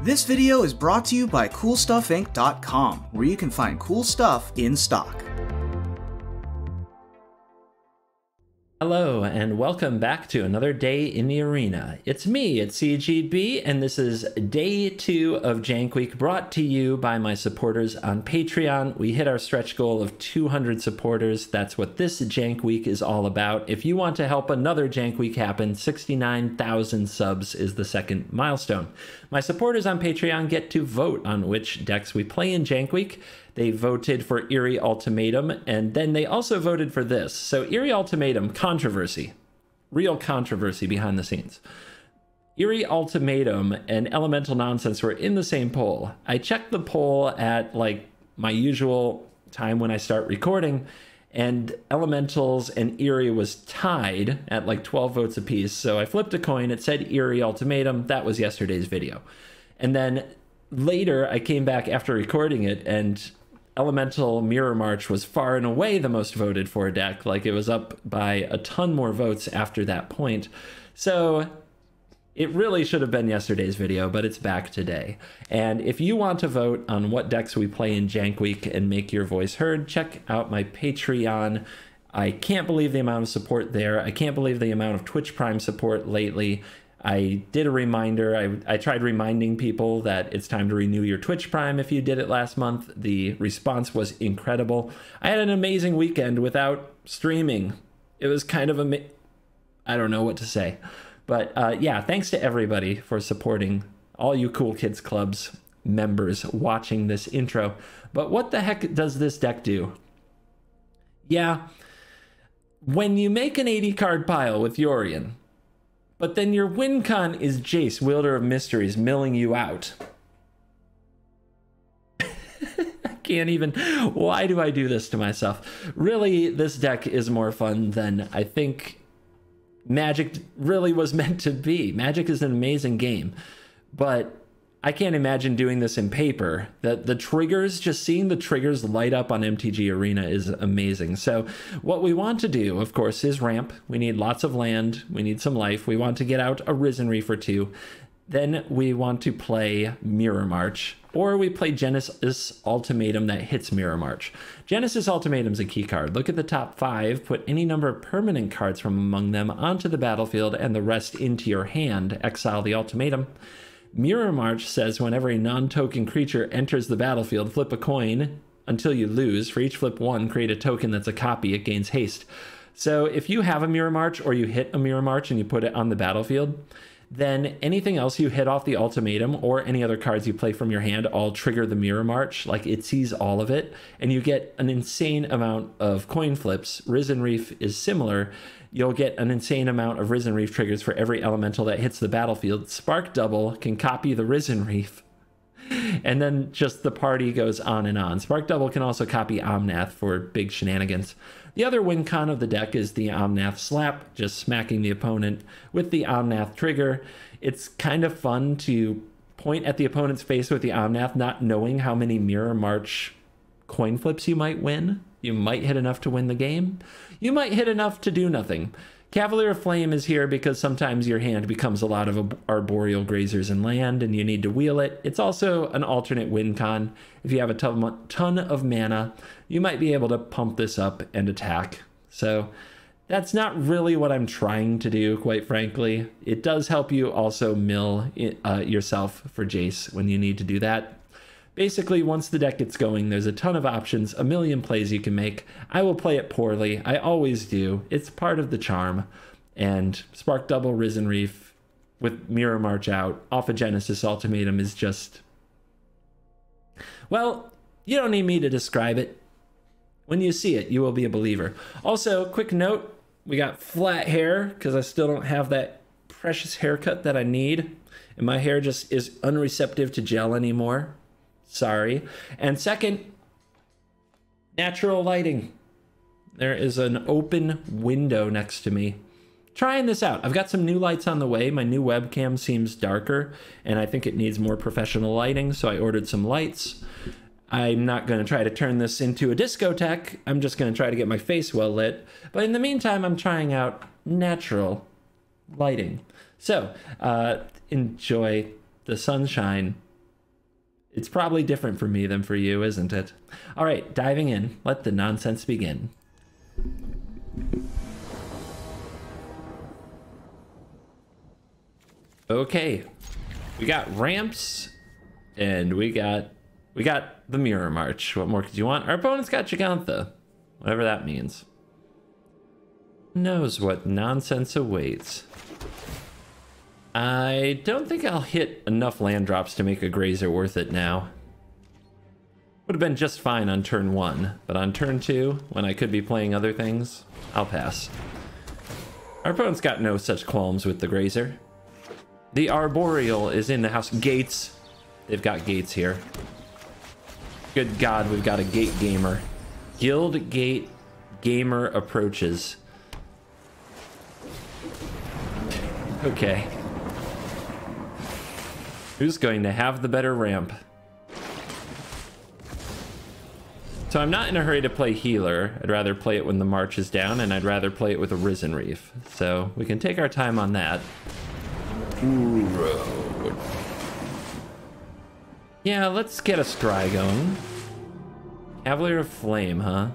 This video is brought to you by CoolStuffInc.com, where you can find cool stuff in stock. Hello, and welcome back to another day in the arena. It's me, it's CGB, and this is day 2 of Jank Week, brought to you by my supporters on Patreon. We hit our stretch goal of 200 supporters. That's what this Jank Week is all about. If you want to help another Jank Week happen, 69,000 subs is the second milestone. My supporters on Patreon get to vote on which decks we play in Jank Week. They voted for Eerie Ultimatum, and then they also voted for this. So Eerie Ultimatum, controversy. Real controversy behind the scenes. Eerie Ultimatum and Elemental Nonsense were in the same poll. I checked the poll at like my usual time when I start recording, and Elementals and Eerie was tied at like 12 votes apiece. So I flipped a coin, it said Eerie Ultimatum. That was yesterday's video. And then later I came back after recording it, and Elemental Mirror March was far and away the most voted for deck. Like, it was up by a ton more votes after that point. So it really should have been yesterday's video, but it's back today. And if you want to vote on what decks we play in Jank Week and make your voice heard, check out my Patreon. I can't believe the amount of support there. I can't believe the amount of Twitch Prime support lately. I did a reminder. I tried reminding people that it's time to renew your Twitch Prime if you did it last month. The response was incredible. I had an amazing weekend without streaming. It was kind of I don't know what to say. But yeah, thanks to everybody for supporting, all you Cool Kids Clubs members watching this intro. But what the heck does this deck do? Yeah, when you make an 80 card pile with Yorion, but then your win con is Jace, Wielder of Mysteries, milling you out. I can't even. Why do I do this to myself? Really, this deck is more fun than I think Magic really was meant to be. Magic is an amazing game, but I can't imagine doing this in paper. The triggers, just seeing the triggers light up on MTG Arena is amazing. So what we want to do, of course, is ramp. We need lots of land. We need some life. We want to get out a Risen Reef or two. Then we want to play Mirror March, or we play Genesis Ultimatum that hits Mirror March. Genesis Ultimatum is a key card. Look at the top 5, put any number of permanent cards from among them onto the battlefield and the rest into your hand. Exile the Ultimatum. Mirror March says whenever a non-token creature enters the battlefield, flip a coin until you lose. For each flip 1, create a token that's a copy. It gains haste. So if you have a Mirror March or you hit a Mirror March and you put it on the battlefield, then anything else you hit off the Ultimatum or any other cards you play from your hand all trigger the Mirror March. Like, it sees all of it, and you get an insane amount of coin flips. Risen Reef is similar. You'll get an insane amount of Risen Reef triggers for every elemental that hits the battlefield. Spark Double can copy the Risen Reef, and then just the party goes on and on. Spark Double can also copy Omnath for big shenanigans. The other win con of the deck is the Omnath Slap, just smacking the opponent with the Omnath trigger. It's kind of fun to point at the opponent's face with the Omnath, not knowing how many Mirror March coin flips you might win. You might hit enough to win the game. You might hit enough to do nothing. Cavalier of Flame is here because sometimes your hand becomes a lot of arboreal grazers and land and you need to wheel it. It's also an alternate win con. If you have a ton of mana, you might be able to pump this up and attack. So that's not really what I'm trying to do, quite frankly. It does help you also mill yourself for Jace when you need to do that. Basically, once the deck gets going, there's a ton of options, a million plays you can make. I will play it poorly. I always do. It's part of the charm. And Spark Double Risen Reef with Mirror March out off a Genesis Ultimatum is just... well, you don't need me to describe it. When you see it, you will be a believer. Also, quick note, we got flat hair because I still don't have that precious haircut that I need. And my hair just is unreceptive to gel anymore. Sorry. And second, natural lighting. There is an open window next to me. Trying this out. I've got some new lights on the way. My new webcam seems darker, and I think it needs more professional lighting, so I ordered some lights. I'm not going to try to turn this into a discotheque. I'm just going to try to get my face well lit. But in the meantime, I'm trying out natural lighting. So enjoy the sunshine It's probably different for me than for you, isn't it? All right, diving in. Let the nonsense begin. Okay, we got ramps, and we got the Mirror March. What more could you want? Our opponent's got Gigantha, whatever that means. Who knows what nonsense awaits? I don't think I'll hit enough land drops to make a Grazer worth it now. Would have been just fine on turn 1, but on turn 2, when I could be playing other things, I'll pass. Our opponent's got no such qualms with the Grazer. The Arboreal is in the house. Gates. They've got gates here. Good God, we've got a gate gamer. Guild gate gamer approaches. Okay. Who's going to have the better ramp? So I'm not in a hurry to play healer. I'd rather play it when the march is down, and I'd rather play it with a Risen Reef. So we can take our time on that. Road. Yeah, let's get a Scry going. Cavalier of Flame, huh?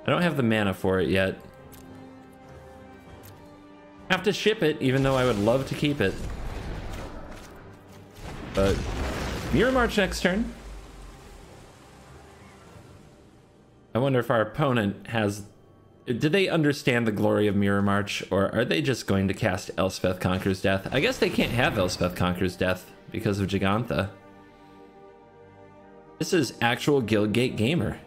I don't have the mana for it yet. Have to ship it, even though I would love to keep it. But Mirror March next turn. I wonder if our opponent has... Do they understand the glory of Mirror March, or are they just going to cast Elspeth Conquers Death? I guess they can't have Elspeth Conquers Death because of Gigantha. This is actual Guildgate Gamer.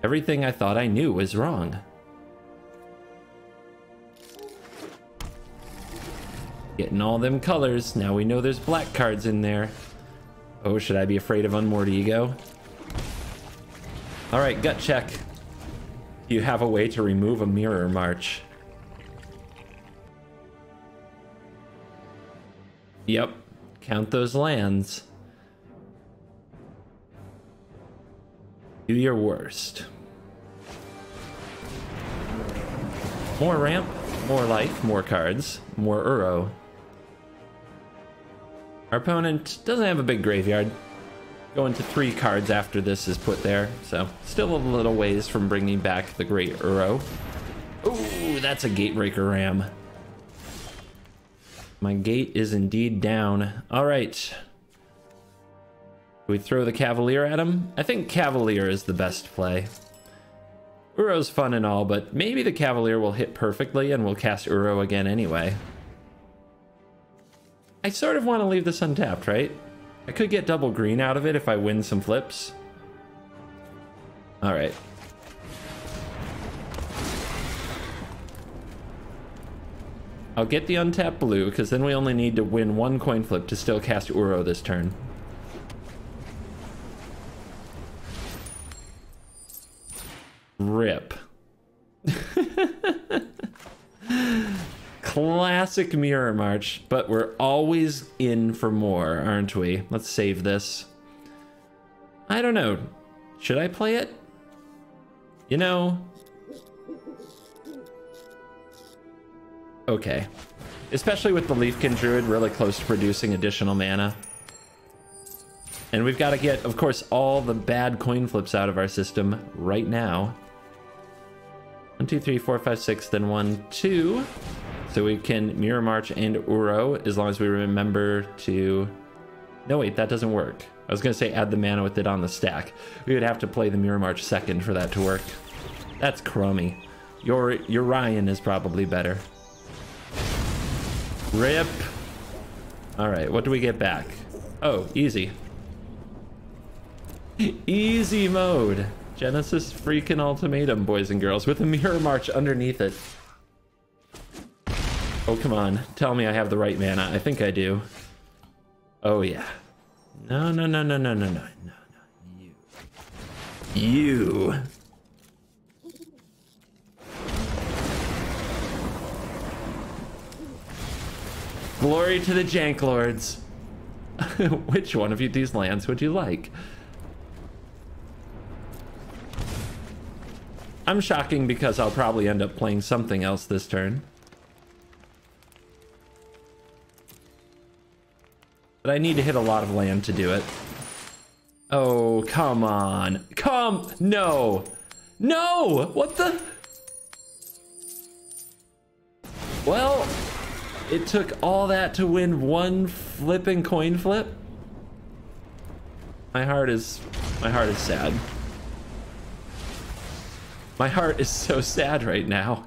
Everything I thought I knew was wrong. Getting all them colors. Now we know there's black cards in there. Oh, should I be afraid of Unmoored Ego? Alright, gut check. You have a way to remove a Mirror March. Yep. Count those lands. Do your worst. More ramp, more life, more cards, more Uro. Our opponent doesn't have a big graveyard. Going to 3 cards after this is put there, so still a little ways from bringing back the great Uro. Ooh, that's a Gatebreaker Ram. My gate is indeed down. All right. We throw the Cavalier at him? I think Cavalier is the best play. Uro's fun and all, but maybe the Cavalier will hit perfectly and we'll cast Uro again anyway. I sort of want to leave this untapped, right? I could get double green out of it if I win some flips. All right. I'll get the untapped blue, because then we only need to win 1 coin flip to still cast Uro this turn. Rip. Classic Mirror March, but we're always in for more, aren't we? Let's save this. I don't know. Should I play it? You know... Okay. Especially with the Leafkin Druid really close to producing additional mana. And we've got to get, of course, all the bad coin flips out of our system right now. 1, 2, 3, 4, 5, 6, then 1, 2. So we can Mirror March and Uro as long as we remember to... No, wait, that doesn't work. I was going to say add the mana with it on the stack. We would have to play the Mirror March second for that to work. That's crummy. Your Ryan is probably better. Rip. All right, what do we get back? Oh, easy. Easy mode. Genesis freaking Ultimatum, boys and girls, with a Mirror March underneath it. Oh, come on. Tell me I have the right mana. I think I do. Oh, yeah. No, no, no, no, no, no, no, no, no. You. Glory to the Jank Lords. Which one of these lands would you like? I'm shocking because I'll probably end up playing something else this turn. But I need to hit a lot of land to do it. Oh, come on. No. No! What the? Well, it took all that to win one flipping coin flip. My heart is sad. My heart is so sad right now.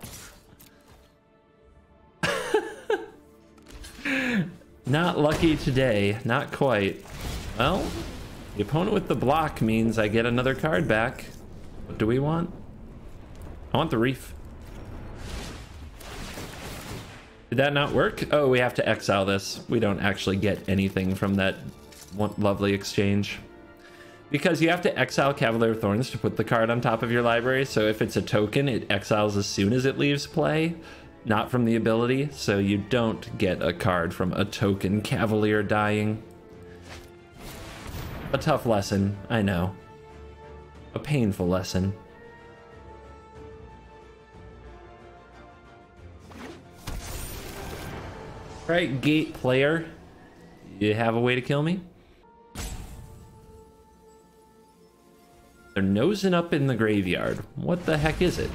Not lucky today, not quite. Well, the opponent with the block means I get another card back. What do we want? I want the reef. Did that not work? Oh, we have to exile this. We don't actually get anything from that one lovely exchange. Because you have to exile Cavalier of Thorns to put the card on top of your library, so if it's a token, it exiles as soon as it leaves play, not from the ability, so you don't get a card from a token Cavalier dying. A tough lesson, I know. A painful lesson. Right, gate player. You have a way to kill me? They're nosing up in the graveyard. What the heck is it?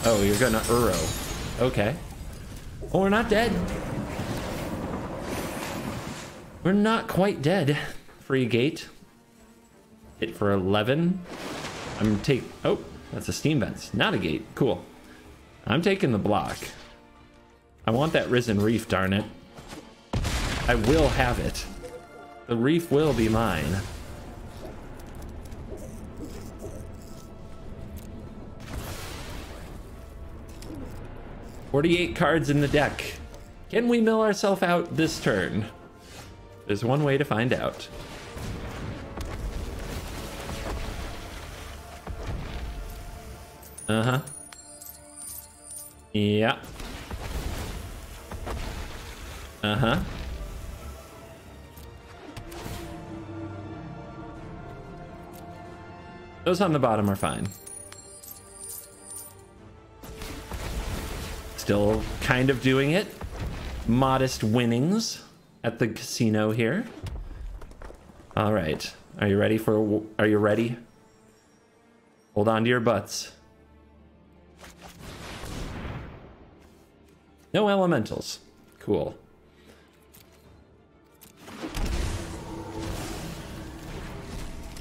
Oh, you're gonna Uro. Okay. Oh, we're not dead. We're not quite dead. Free gate. Hit for 11. Oh, that's a steam vents. Not a gate. Cool. I'm taking the block. I want that Risen Reef, darn it. I will have it. The reef will be mine. "48 cards in the deck. Can we mill ourselves out this turn?" There's one way to find out. Uh-huh. Yeah. Uh-huh. Those on the bottom are fine. Still kind of doing it. Modest winnings at the casino here. All right. Are you ready? Hold on to your butts. No elementals. Cool.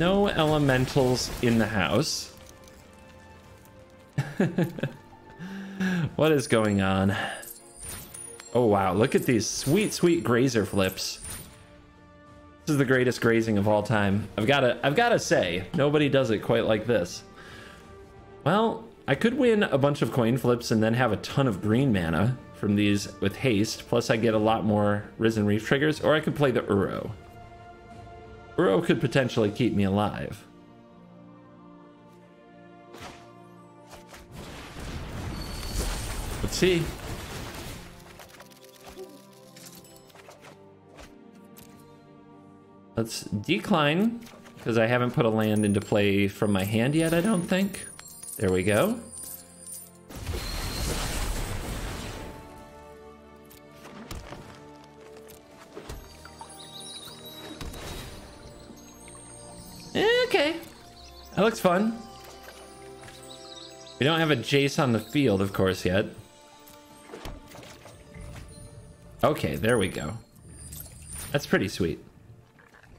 No elementals in the house. What is going on? Oh wow, look at these sweet, sweet grazer flips. This is the greatest grazing of all time. I've gotta say, nobody does it quite like this. Well, I could win a bunch of coin flips and then have a ton of green mana from these with haste, plus I get a lot more Risen Reef triggers, or I could play the Uro. Uro could potentially keep me alive. Let's see. Let's decline, because I haven't put a land into play from my hand yet, I don't think. There we go. Okay. That looks fun. We don't have a Jace on the field, of course, yet. Okay, there we go. That's pretty sweet.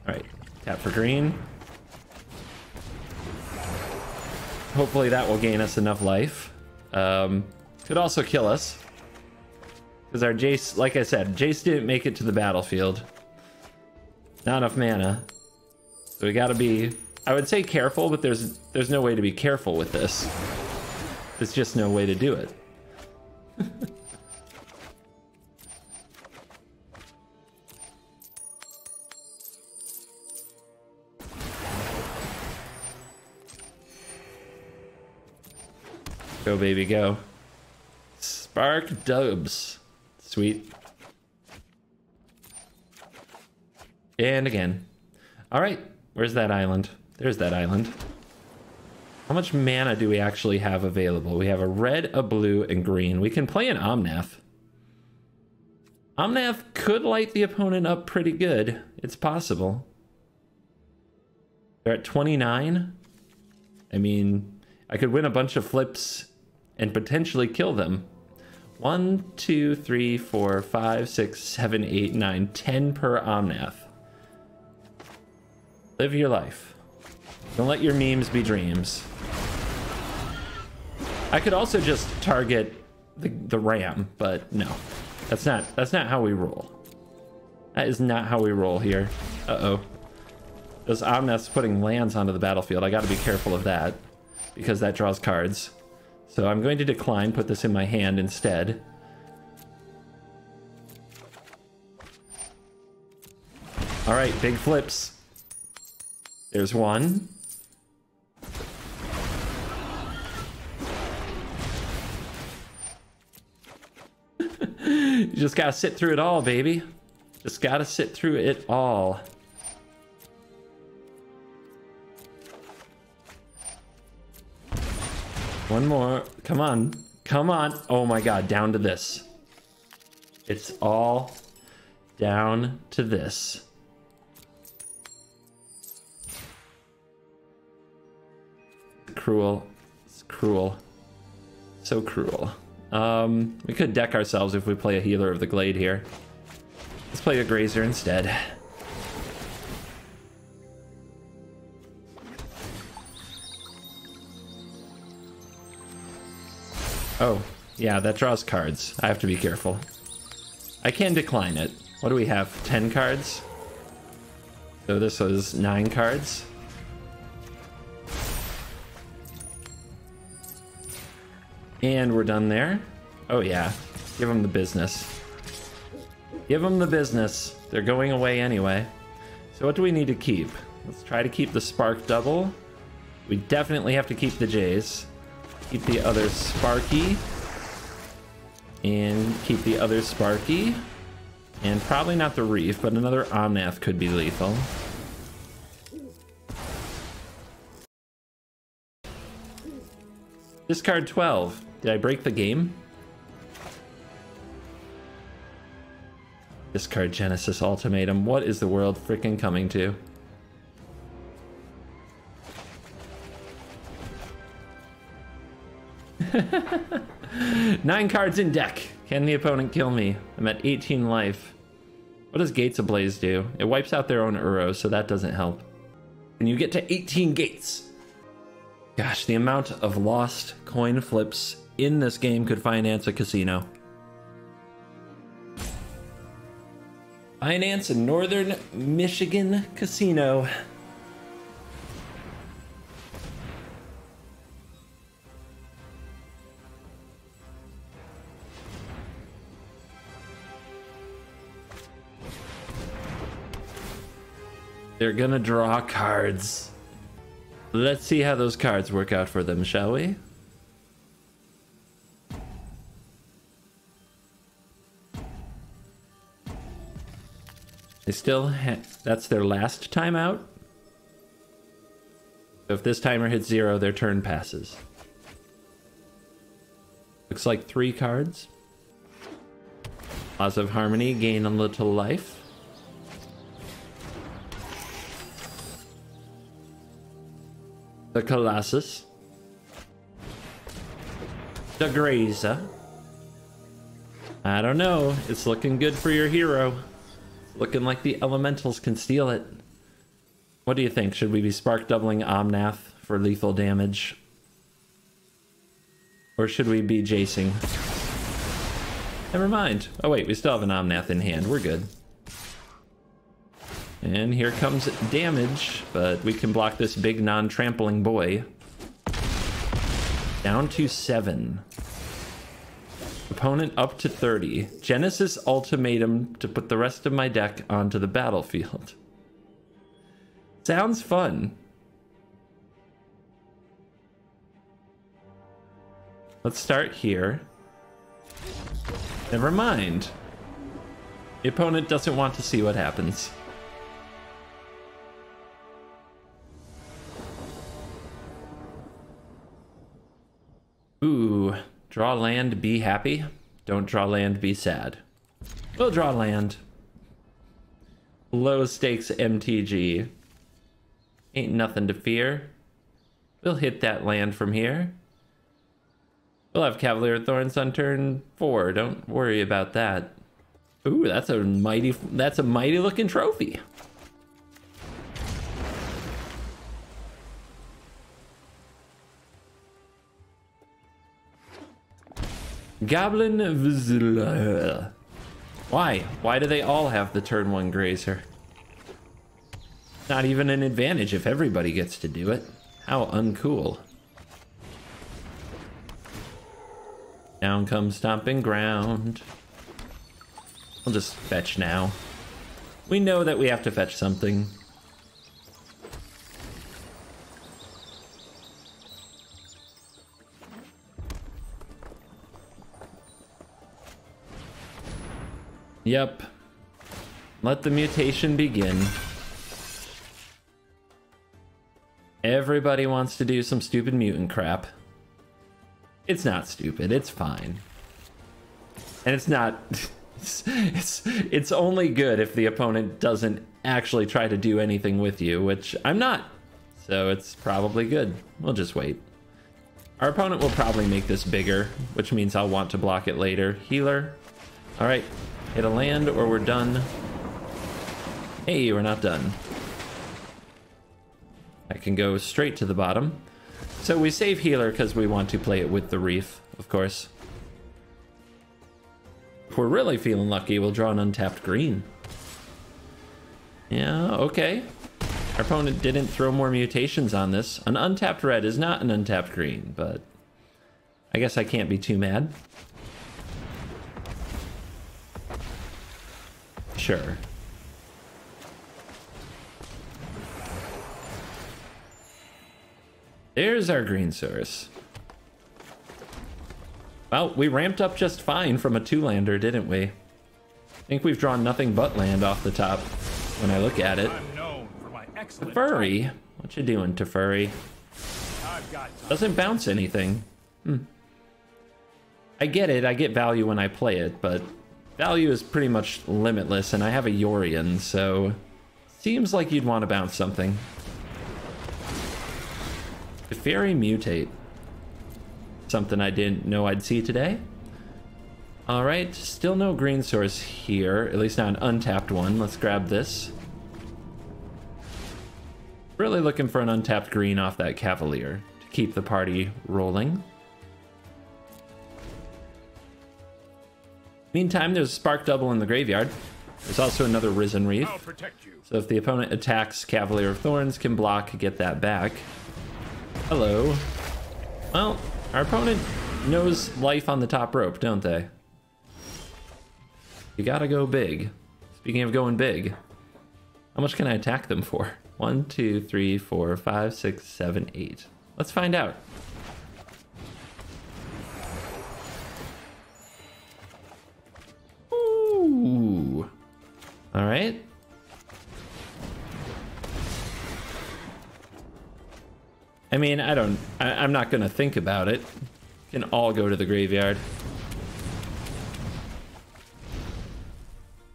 All right, tap for green. Hopefully that will gain us enough life. Could also kill us. Because our Jace, like I said, Jace didn't make it to the battlefield. Not enough mana. So we gotta be, I would say careful, but there's no way to be careful with this. There's just no way to do it. Go, baby, go. Spark dubs. Sweet. And again. All right. Where's that island? There's that island. How much mana do we actually have available? We have a red, a blue, and green. We can play an Omnath. Omnath could light the opponent up pretty good. It's possible. They're at 29. I mean, I could win a bunch of flips and potentially kill them. 1, 2, 3, 4, 5, 6, 7, 8, 9, 10 per Omnath. Live your life. Don't let your memes be dreams. I could also just target the ram, but no. That's not how we roll. That is not how we roll here. Uh-oh. Those Omnaths putting lands onto the battlefield. I gotta be careful of that, because that draws cards. So I'm going to decline, put this in my hand instead. All right, big flips. There's one. You just gotta sit through it all, baby. Just gotta sit through it all. One more. Come on. Come on. Oh my god, down to this. It's all down to this. Cruel. It's cruel. So cruel. We could deck ourselves if we play a Healer of the Glade here. Let's play a Grazer instead. Oh, yeah, that draws cards. I have to be careful. I can decline it. What do we have? 10 cards? So this was 9 cards. And we're done there. Oh yeah, give them the business. Give them the business. They're going away anyway. So what do we need to keep? Let's try to keep the Spark Double. We definitely have to keep the Jays. Keep the other Sparky. And keep the other Sparky. And probably not the Reef, but another Omnath could be lethal. Discard 12. Did I break the game? Discard Genesis Ultimatum. What is the world freaking coming to? Nine cards in deck. Can the opponent kill me? I'm at 18 life. What does Gates Ablaze do? It wipes out their own Uros, so that doesn't help. And you get to 18 gates. Gosh, the amount of lost coin flips in this game could finance a casino. Finance a Northern Michigan casino. They're gonna draw cards. Let's see how those cards work out for them, shall we? They still that's their last timeout. So if this timer hits 0, their turn passes. Looks like 3 cards. Laws of Harmony gain a little life. The Colossus. The Grazer. I don't know. It's looking good for your hero. It's looking like the elementals can steal it. What do you think? Should we be spark doubling Omnath for lethal damage? Or should we be jacing? Never mind. Oh wait, we still have an Omnath in hand. We're good. And here comes damage, but we can block this big non-trampling boy. Down to 7. Opponent up to 30. Genesis Ultimatum to put the rest of my deck onto the battlefield. Sounds fun. Let's start here. Never mind. The opponent doesn't want to see what happens. Ooh, draw land, be happy. Don't draw land, be sad. We'll draw land. Low stakes MTG. Ain't nothing to fear. We'll hit that land from here. We'll have Cavalier Thorns on turn 4. Don't worry about that. Ooh, that's a mighty looking trophy. Goblin Vizsla. Why? Why do they all have the turn 1 Grazer? Not even an advantage if everybody gets to do it. How uncool. Down comes Stomping Ground. We'll just fetch now. We know that we have to fetch something. Yep. Let the mutation begin. Everybody wants to do some stupid mutant crap. It's not stupid, it's fine. And it's not... It's only good if the opponent doesn't actually try to do anything with you, which I'm not. So it's probably good. We'll just wait. Our opponent will probably make this bigger, which means I'll want to block it later. Healer. All right, hit a land or we're done. Hey, we're not done. I can go straight to the bottom. So we save healer because we want to play it with the reef, of course. If we're really feeling lucky, we'll draw an untapped green. Yeah, okay. Our opponent didn't throw more mutations on this. An untapped red is not an untapped green, but I guess I can't be too mad. Sure. There's our green source. Well, we ramped up just fine from a 2-lander, didn't we? I think we've drawn nothing but land off the top when I look at it. Teferi? What you doing, Teferi? Doesn't bounce anything. I get it, I get value when I play it, but value is pretty much limitless, and I have a Yorion, so seems like you'd want to bounce something. Teferi mutate. Something I didn't know I'd see today. All right, still no green source here, at least not an untapped one. Let's grab this. Really looking for an untapped green off that Cavalier to keep the party rolling. Meantime, there's a Spark Double in the graveyard. There's also another Risen Reef. So if the opponent attacks, Cavalier of Thorns can block, get that back. Hello. Well, our opponent knows life on the top rope, don't they? You gotta go big. Speaking of going big, how much can I attack them for? 1, 2, 3, 4, 5, 6, 7, 8. Let's find out. Ooh. All right. I mean, I'm not gonna think about it. Can all go to the graveyard.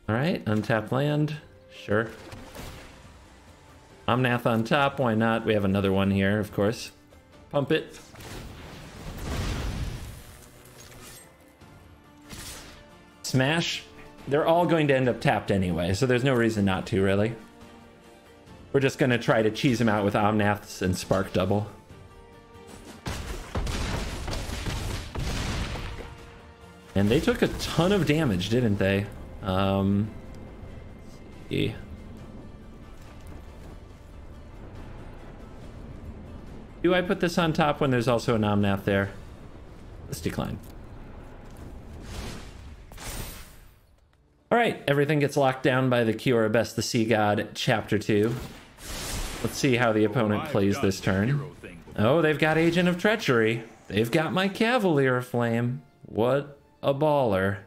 All right, untapped land, sure. Omnath on top, why not? We have another one here, of course. Pump it. Smash. They're all going to end up tapped anyway, so there's no reason not to, really. We're just going to try to cheese them out with Omnaths and Spark Double. And they took a ton of damage, didn't they? Let's see. Do I put this on top when there's also an Omnath there? Let's decline. All right, everything gets locked down by the Kiora Best the Sea God, Chapter 2. Let's see how the opponent plays this turn. Oh, they've got Agent of Treachery. They've got my Cavalier Flame. What a baller.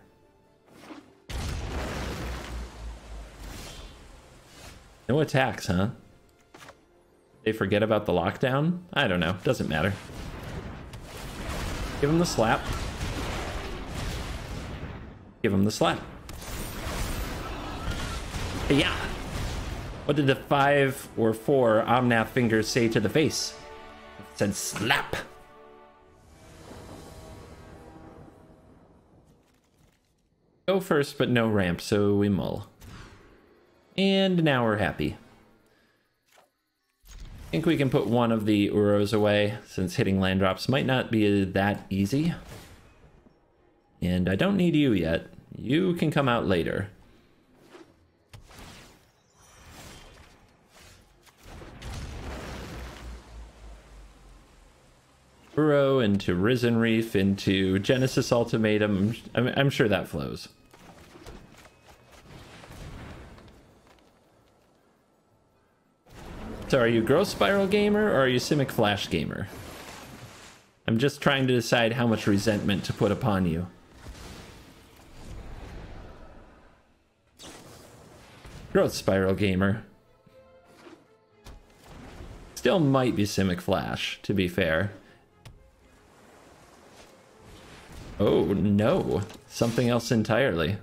No attacks, huh? They forget about the lockdown? I don't know. Doesn't matter. Give him the slap. Give him the slap. Yeah. What did the 5 or 4 Omnath fingers say to the face? It said slap. Go first, but no ramp, so we mull. And now we're happy. I think we can put one of the Uros away, since hitting land drops might not be that easy. And I don't need you yet. You can come out later. Uro into Risen Reef into Genesis Ultimatum. I'm sure that flows. So are you Growth Spiral gamer or are you Simic Flash gamer? I'm just trying to decide how much resentment to put upon you. Growth Spiral gamer. Still might be Simic Flash, to be fair. Oh, no. Something else entirely.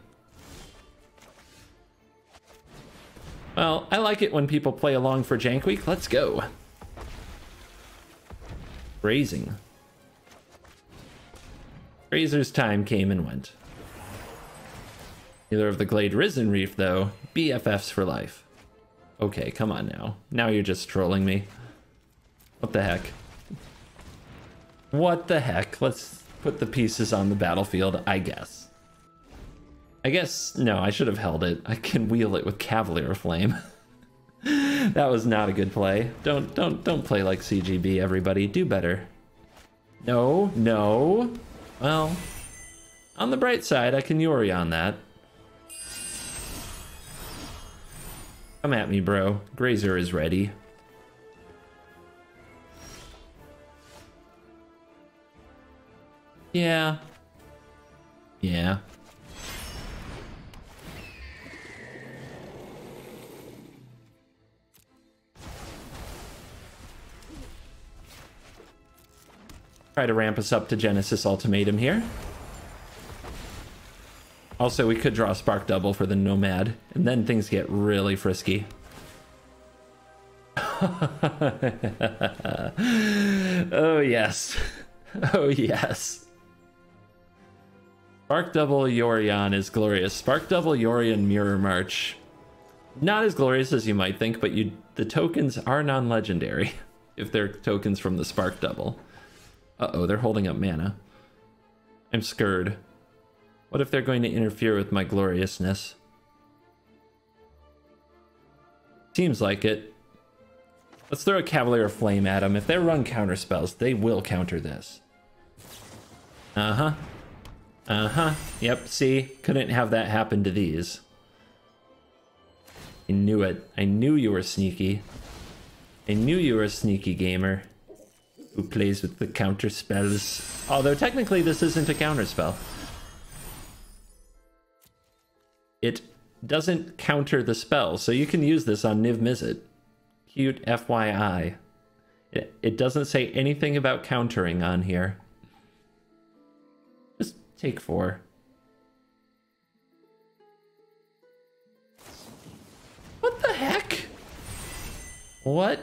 Well, I like it when people play along for Jank Week. Let's go. Grazing. Grazer's time came and went. Neither of the Glade Risen Reef, though. BFFs for life. Okay, come on now. Now you're just trolling me. What the heck? What the heck? Let's put the pieces on the battlefield, I guess. No, I should have held it. I can wheel it with Cavalier Flame. That was not a good play. Don't play like CGB, everybody. Do better. No, no. Well, on the bright side, I can Yori on that. Come at me, bro. Grazer is ready. Yeah. Yeah. Try to ramp us up to Genesis Ultimatum here. Also, we could draw Spark Double for the Nomad, and then things get really frisky. Oh, yes. Oh, yes. Spark Double Yorion is glorious. Spark Double Yorion Mirror March. Not as glorious as you might think, but the tokens are non-legendary if they're tokens from the Spark Double. Uh-oh, they're holding up mana. I'm scared. What if they're going to interfere with my gloriousness? Seems like it. Let's throw a Cavalier Flame at them. If they run counter spells, they will counter this. Uh-huh. Uh-huh. Yep, see? Couldn't have that happen to these. I knew it. I knew you were sneaky. I knew you were a sneaky gamer who plays with the counter spells. Although technically this isn't a counter spell. It doesn't counter the spell, so you can use this on Niv Mizzet. Cute FYI. It doesn't say anything about countering on here. Just take 4. What the heck? What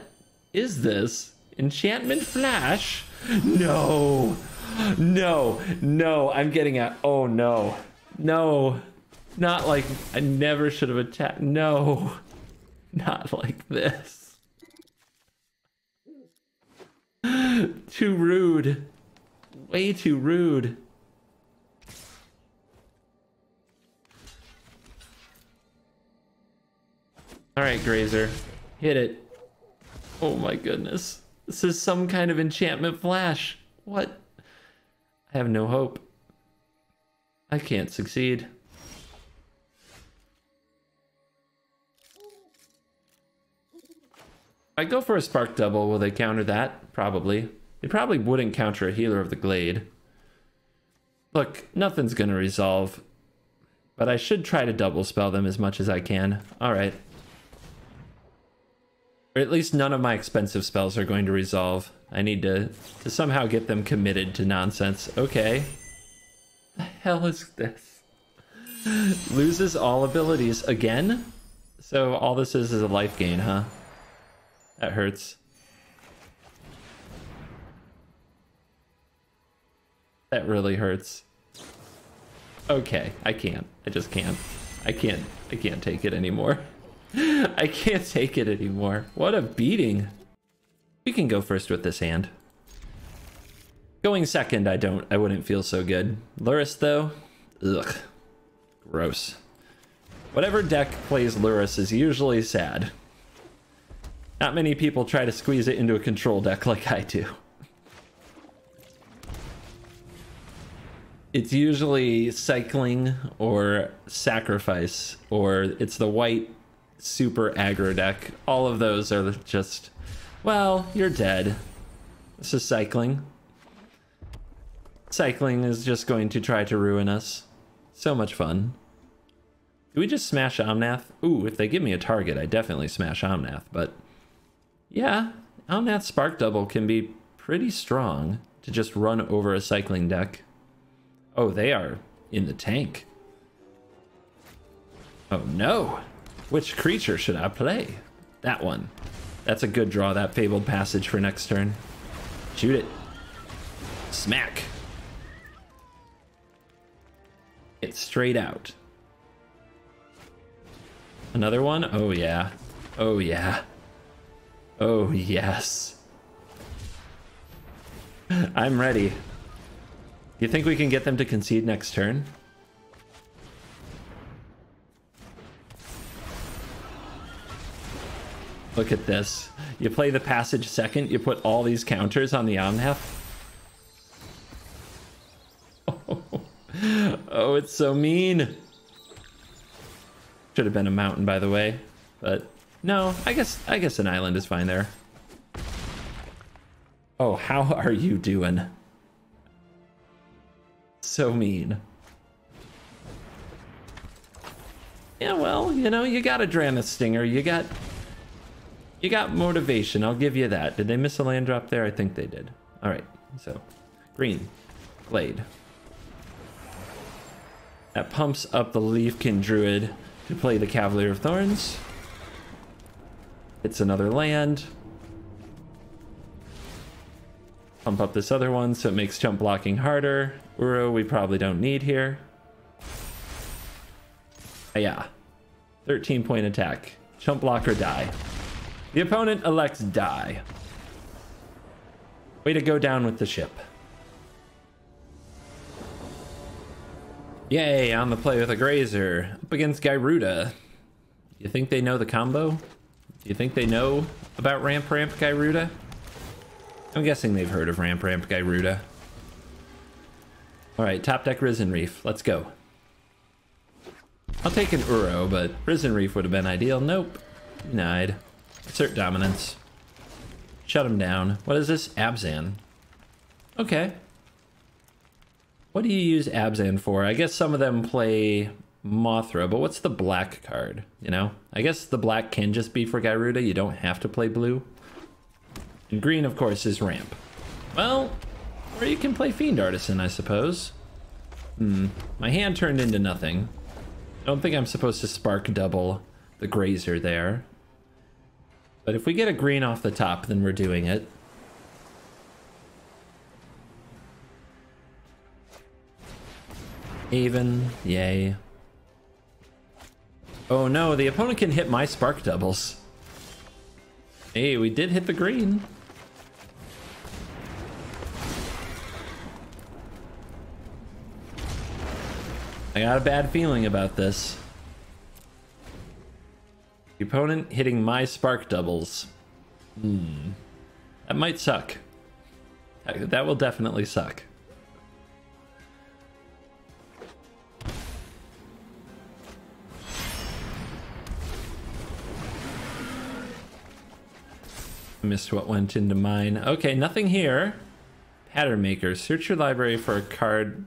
is this? Enchantment Flash? No. No. No. I'm getting at... Oh, no. No. Not like... I never should have attacked... No. Not like this. Too rude. Way too rude. Alright, Grazer. Hit it. Oh my goodness. This is some kind of enchantment flash. What? I have no hope. I can't succeed. I go for a Spark Double. Will they counter that? Probably. They probably wouldn't counter a Healer of the Glade. Look, nothing's gonna resolve. But I should try to double spell them as much as I can. Alright. Or at least none of my expensive spells are going to resolve. I need to somehow get them committed to nonsense. Okay. The hell is this? Loses all abilities again? So all this is a life gain, huh? That hurts. That really hurts. Okay, I can't. I just can't. I can't take it anymore. I can't take it anymore. What a beating. We can go first with this hand. Going second, I wouldn't feel so good. Lurrus though, ugh, gross. Whatever deck plays Lurrus is usually sad. Not many people try to squeeze it into a control deck like I do. It's usually cycling or sacrifice, or it's the white super aggro deck. All of those are just, well, you're dead. This is cycling. Cycling is just going to try to ruin us. So much fun. Do we just smash Omnath? Ooh, if they give me a target, I definitely smash Omnath, but yeah, Omnath Spark Double can be pretty strong to just run over a cycling deck. Oh, they are in the tank. Oh no! Which creature should I play? That one. That's a good draw, that Fabled Passage for next turn. Shoot it. Smack. It's straight out. Another one? Oh yeah. Oh yeah. Oh yes. I'm ready. You think we can get them to concede next turn? Look at this. You play the passage second, you put all these counters on the Omnath. Oh, it's so mean. Should have been a mountain, by the way, but no, I guess an island is fine there. Oh, how are you doing? So mean. Yeah, well, you know, you got a Drana Stinger. You got motivation. I'll give you that. Did they miss a land drop there? I think they did. All right, so green, Blade. That pumps up the Leafkin Druid to play the Cavalier of Thorns. It's another land. Pump up this other one so it makes jump blocking harder. Uro we probably don't need here. Yeah. 13-point attack. Jump block or die. The opponent elects die. Way to go down with the ship. Yay, on the play with a Grazer. Up against Gyruda. You think they know the combo? Do you think they know about Ramp Gyruda? I'm guessing they've heard of Ramp Gyruda. Alright, top deck Risen Reef. Let's go. I'll take an Uro, but Risen Reef would have been ideal. Nope. Denied. Assert dominance. Shut him down. What is this? Abzan. Okay. What do you use Abzan for? I guess some of them play Mothra, but what's the black card? You know? I guess the black can just be for Gyruda. You don't have to play blue. And green, of course, is Ramp. Well, or you can play Fiend Artisan, I suppose. My hand turned into nothing. I don't think I'm supposed to spark double the Grazer there. But if we get a green off the top, then we're doing it. Haven, yay. Oh no, the opponent can hit my spark doubles. Hey, we did hit the green. I got a bad feeling about this. The opponent hitting my spark doubles. That might suck. That will definitely suck. Missed what went into mine. Okay, nothing here. Pattern Maker. Search your library for a card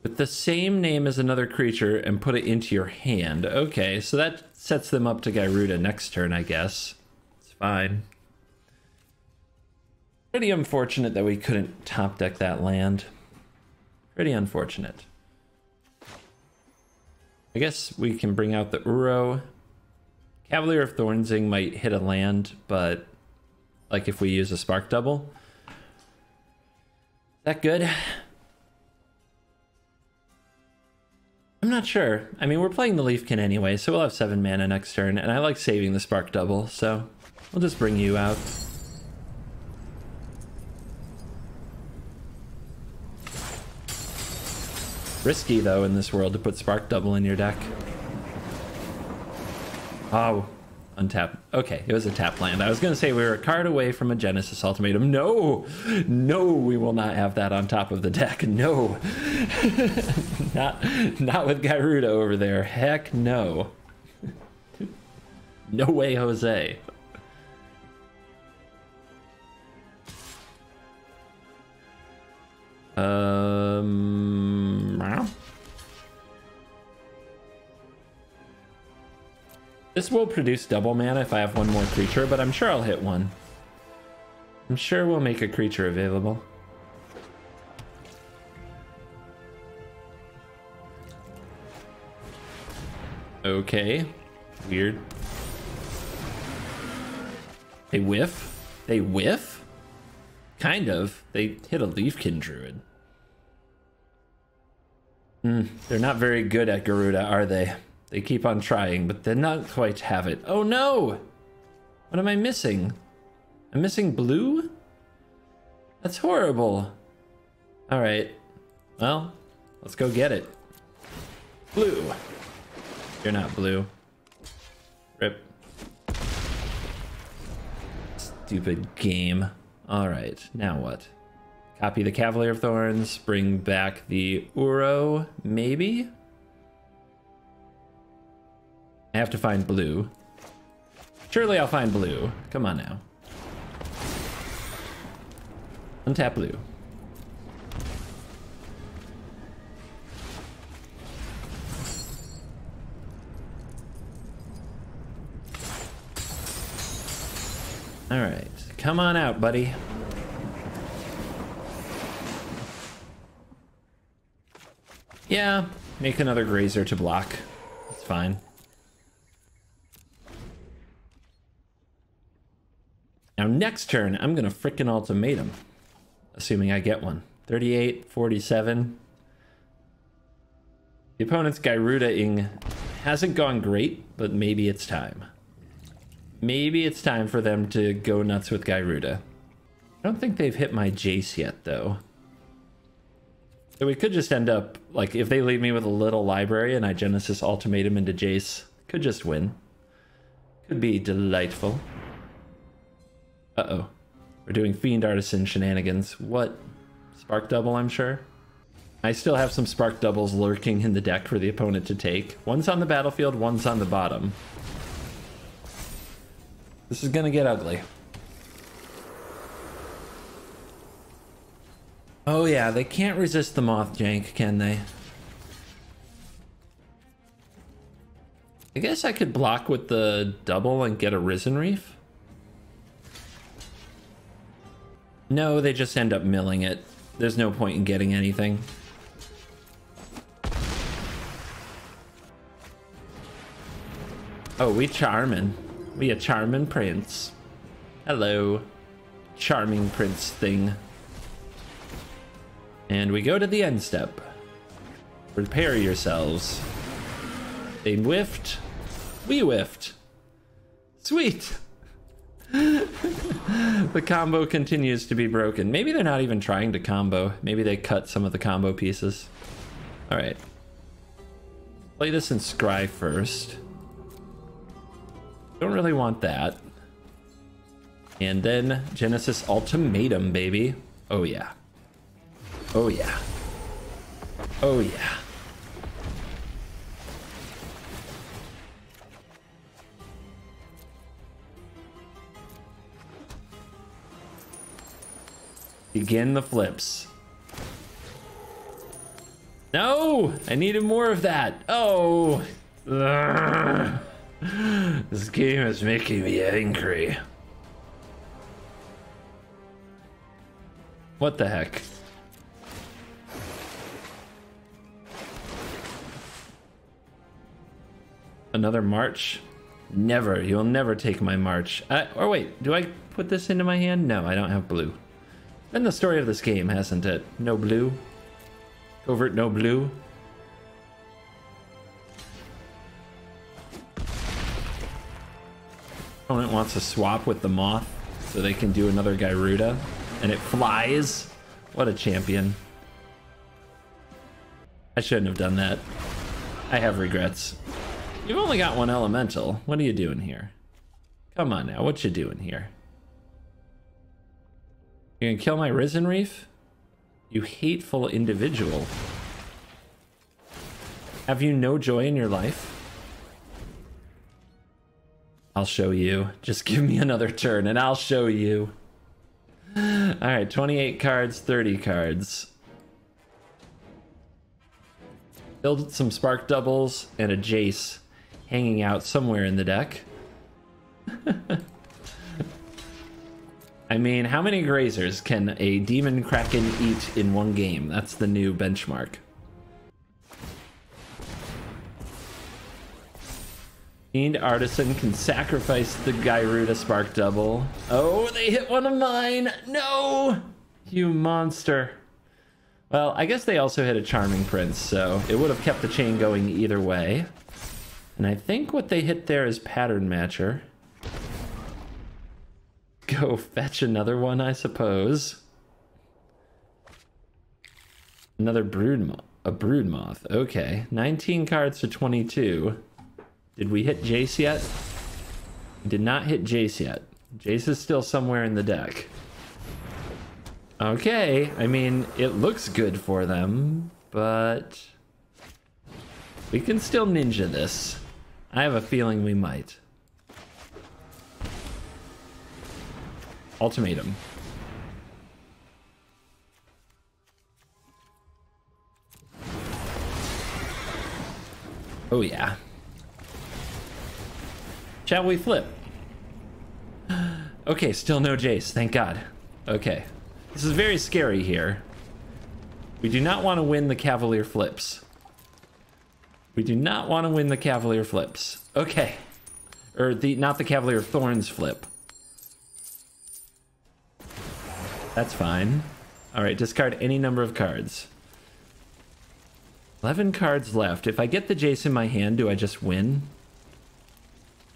with the same name as another creature and put it into your hand. Okay, so that sets them up to Gyruda next turn, I guess. It's fine. Pretty unfortunate that we couldn't top deck that land. Pretty unfortunate. I guess we can bring out the Uro. Cavalier of Thornsing might hit a land, but like if we use a Spark Double. Is that good? I'm not sure. I mean, we're playing the Leafkin anyway, so we'll have 7 mana next turn, and I like saving the Spark Double, so we'll just bring you out. Risky, though, in this world to put Spark Double in your deck. Oh, untap. Okay, it was a tap land. I was going to say we were a card away from a Genesis Ultimatum. No! No, we will not have that on top of the deck. No! Not with Gyruda over there. Heck no. No way, Jose. This will produce double mana if I have one more creature, but I'm sure I'll hit one. I'm sure we'll make a creature available. Okay. Weird. They whiff? They whiff? Kind of. They hit a Leafkin Druid. They're not very good at Garuda, are they? They keep on trying, but they not quite have it. Oh no! What am I missing? I'm missing blue? That's horrible. Alright. Well, let's go get it. Blue. You're not blue. Rip. Stupid game. Alright, now what? Copy the Cavalier of Thorns, bring back the Uro, maybe? I have to find blue. Surely I'll find blue. Come on now. Untap blue. All right, come on out, buddy. Yeah, make another Grazer to block. It's fine. Now next turn, I'm gonna frickin' ultimatum. Assuming I get one. 38, 47. The opponent's Gyruda-ing hasn't gone great, but maybe it's time. Maybe it's time for them to go nuts with Gyruda. I don't think they've hit my Jace yet, though. So we could just end up, like, if they leave me with a little library and I Genesis Ultimatum into Jace, could just win. Could be delightful. Uh-oh. We're doing Fiend Artisan shenanigans. What? Spark Double, I'm sure? I still have some Spark Doubles lurking in the deck for the opponent to take. One's on the battlefield, one's on the bottom. This is gonna get ugly. Oh yeah, they can't resist the Moth Jank, can they? I guess I could block with the double and get a Risen Reef. No, they just end up milling it. There's no point in getting anything. Oh, we charmin'. We a charmin' prince. Hello, charming prince thing. And we go to the end step. Prepare yourselves. They whiffed. We whiffed. Sweet. The combo continues to be broken. Maybe they're not even trying to combo. Maybe they cut some of the combo pieces. All right. Play this in Scry first. Don't really want that. And then Genesis Ultimatum, baby. Oh yeah. Oh yeah. Oh yeah. Begin the flips. No! I needed more of that. Oh! Ugh. This game is making me angry. What the heck? Another March? Never. You'll never take my March. Or wait, do I put this into my hand? No, I don't have blue. Been the story of this game, hasn't it? No blue. Covert, no blue. Opponent wants to swap with the Moth so they can do another Gyruda, and it flies. What a champion. I shouldn't have done that. I have regrets. You've only got one elemental. What are you doing here? Come on now, what you doing here? You're gonna kill my Risen Reef? You hateful individual. Have you no joy in your life? I'll show you. Just give me another turn and I'll show you. Alright, 28 cards, 30 cards. Build some Spark Doubles and a Jace hanging out somewhere in the deck. I mean, how many Grazers can a Demon Kraken eat in one game? That's the new benchmark. Fiend Artisan can sacrifice the Gyruda Spark Double. Oh, they hit one of mine! No! You monster. Well, I guess they also hit a Charming Prince, so it would have kept the chain going either way. And I think what they hit there is Pattern Matcher. Go fetch another one, I suppose. Another a Brood Moth. Okay, 19 cards to 22. Did we hit Jace yet? We did not hit Jace yet. Jace is still somewhere in the deck. Okay, I mean, it looks good for them, but we can still ninja this. I have a feeling we might. Ultimatum. Oh yeah. Shall we flip? Okay, still no Jace, thank God. Okay. This is very scary here. We do not want to win the Cavalier flips. We do not want to win the Cavalier flips. Okay. Or not the Cavalier Thorns flip. That's fine. Alright, discard any number of cards. 11 cards left. If I get the Jace in my hand, do I just win?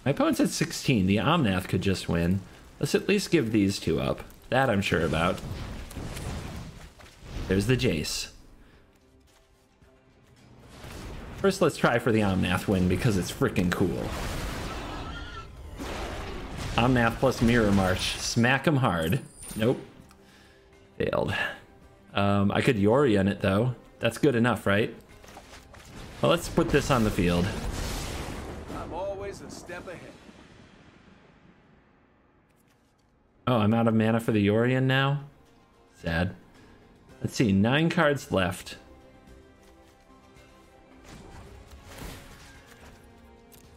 My opponent's at 16. The Omnath could just win. Let's at least give these two up. That I'm sure about. There's the Jace. First, let's try for the Omnath win because it's freaking cool. Omnath plus Mirror March. Smack him hard. Nope. Failed. I could Yorion it though. That's good enough, right? Well, let's put this on the field. I'm always a step ahead. Oh, I'm out of mana for the Yorion now? Sad. Let's see, 9 cards left.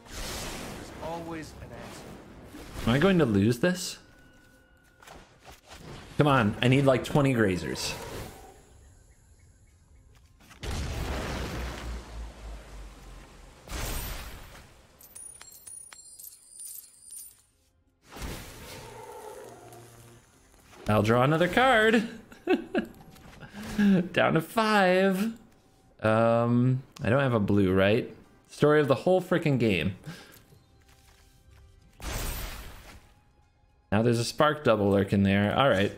There's always an answer. Am I going to lose this? Come on, I need like 20 Grazers. I'll draw another card. Down to 5. I don't have a blue, right? Story of the whole freaking game. Now there's a Spark Double lurking there. All right.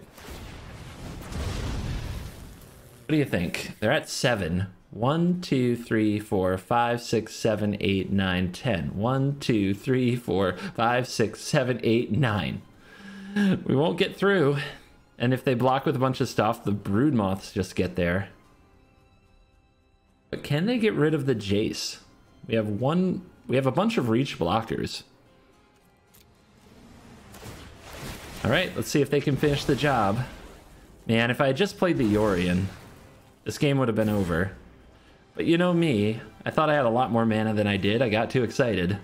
What do you think? They're at 7. 1, 2, 3, 4, 5, 6, 7, 8, 9, 10. 1, 2, 3, 4, 5, 6, 7, 8, 9. We won't get through. And if they block with a bunch of stuff, the Brood Moths just get there. But can they get rid of the Jace? We have a bunch of reach blockers. All right, let's see if they can finish the job. Man, if I had just played the Yorion, this game would have been over. But you know me, I thought I had a lot more mana than I did. I got too excited.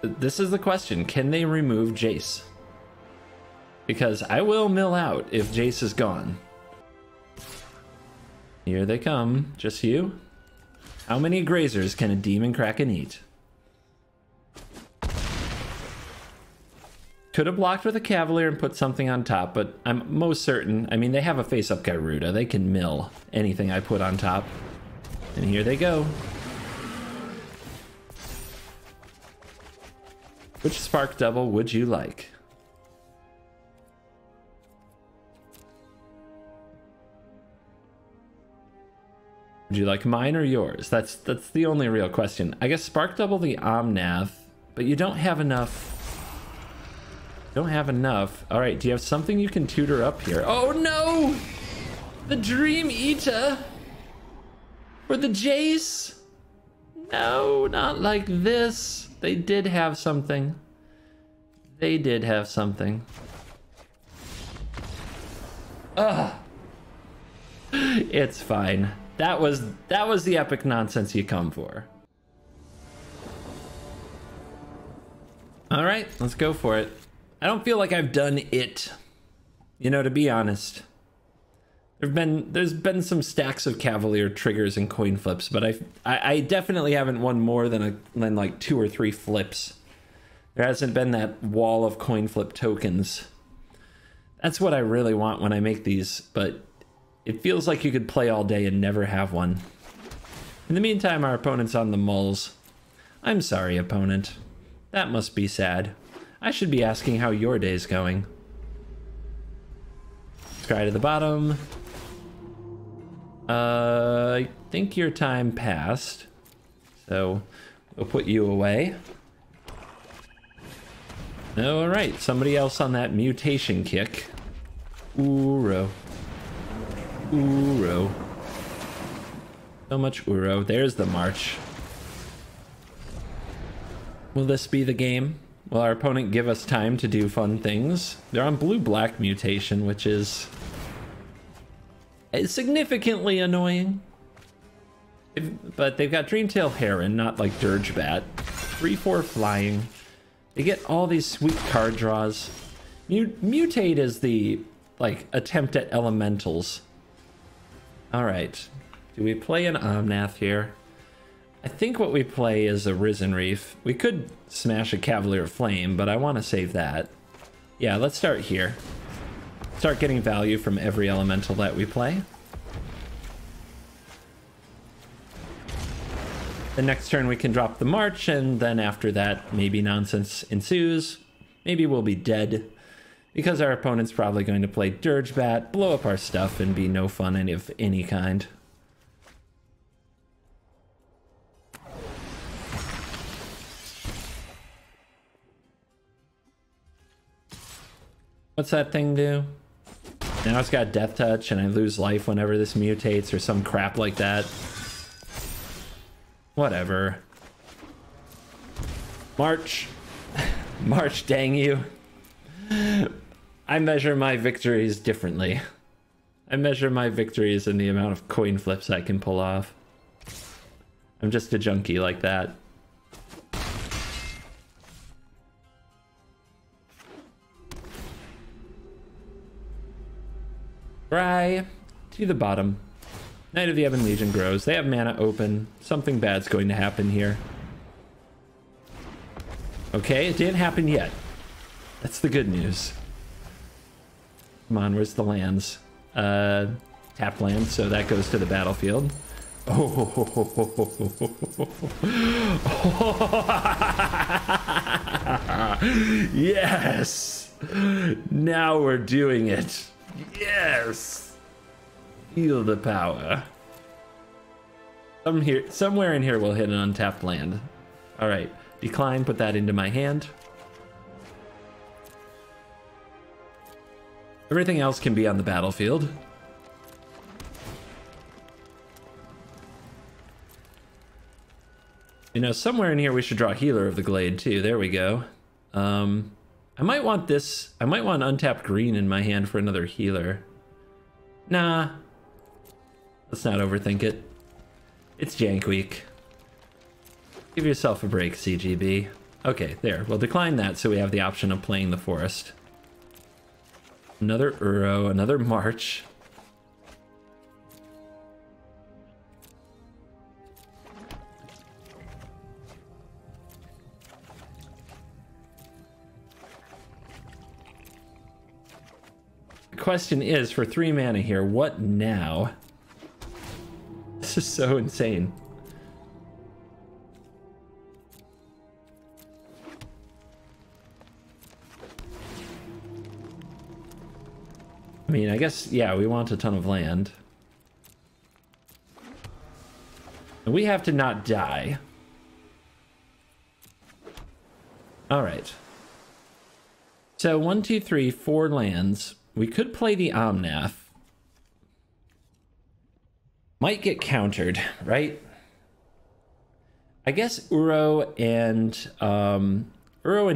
This is the question, can they remove Jace? Because I will mill out if Jace is gone. Here they come, just you. How many Grazers can a Demon Kraken eat? Could have blocked with a Cavalier and put something on top, but I'm most certain. I mean, they have a face-up Garuda. They can mill anything I put on top. And here they go. Which Spark Double would you like? Would you like mine or yours? That's the only real question. I guess Spark Double the Omnath, but you don't have enough. Don't have enough. All right, do you have something you can tutor up here? Oh no! The Dream Eater for the Jace. No, not like this. They did have something. They did have something. Ugh. It's fine. That was the epic nonsense you come for. All right, let's go for it. I don't feel like I've done it. You know, to be honest. There's been some stacks of Cavalier triggers and coin flips, but I definitely haven't won more than like 2 or 3 flips. There hasn't been that wall of coin flip tokens. That's what I really want when I make these, but it feels like you could play all day and never have one. In the meantime, our opponent's on the mulls. I'm sorry, opponent. That must be sad. I should be asking how your day's going. Scry to the bottom. I think your time passed, so we'll put you away. All right, somebody else on that mutation kick. Uro. Uro. So much Uro. There's the march. Will this be the game? Will our opponent give us time to do fun things? They're on blue-black mutation, which is significantly annoying. But they've got Dreamtail Heron, not like Dirgebat. 3/4 flying. They get all these sweet card draws. Mutate is the like attempt at elementals. All right, do we play an Omnath here? I think what we play is a Risen Reef. We could smash a Cavalier Flame, but I want to save that. Yeah, let's start here. Start getting value from every elemental that we play. The next turn we can drop the March, and then after that, maybe nonsense ensues. Maybe we'll be dead, because our opponent's probably going to play Dirgebat, blow up our stuff, and be no fun of any kind. What's that thing do? Now it's got Death Touch, and I lose life whenever this mutates, or some crap like that. Whatever. March. March, dang you. I measure my victories differently. I measure my victories in the amount of coin flips I can pull off. I'm just a junkie like that. Scry to the bottom. Knight of the Ebon Legion grows. They have mana open. Something bad's going to happen here. Okay, it didn't happen yet. That's the good news. Come on, where's the lands? Tap land, so that goes to the battlefield. Yes! Now we're doing it. Yes! Feel the power. Somewhere in here we'll hit an untapped land. Alright, decline, put that into my hand. Everything else can be on the battlefield. You know, somewhere in here we should draw Healer of the Glade too. There we go. I might want this. I might want untapped green in my hand for another healer. Nah. Let's not overthink it. It's Jank week. Give yourself a break, CGB. Okay, there. We'll decline that so we have the option of playing the forest. Another Uro, another March. question is, for 3 mana here, what now? This is so insane. I mean, I guess, yeah, we want a ton of land. And we have to not die. All right. So 1, 2, 3, 4 lands. We could play the Omnath. Might get countered, right? I guess Uro and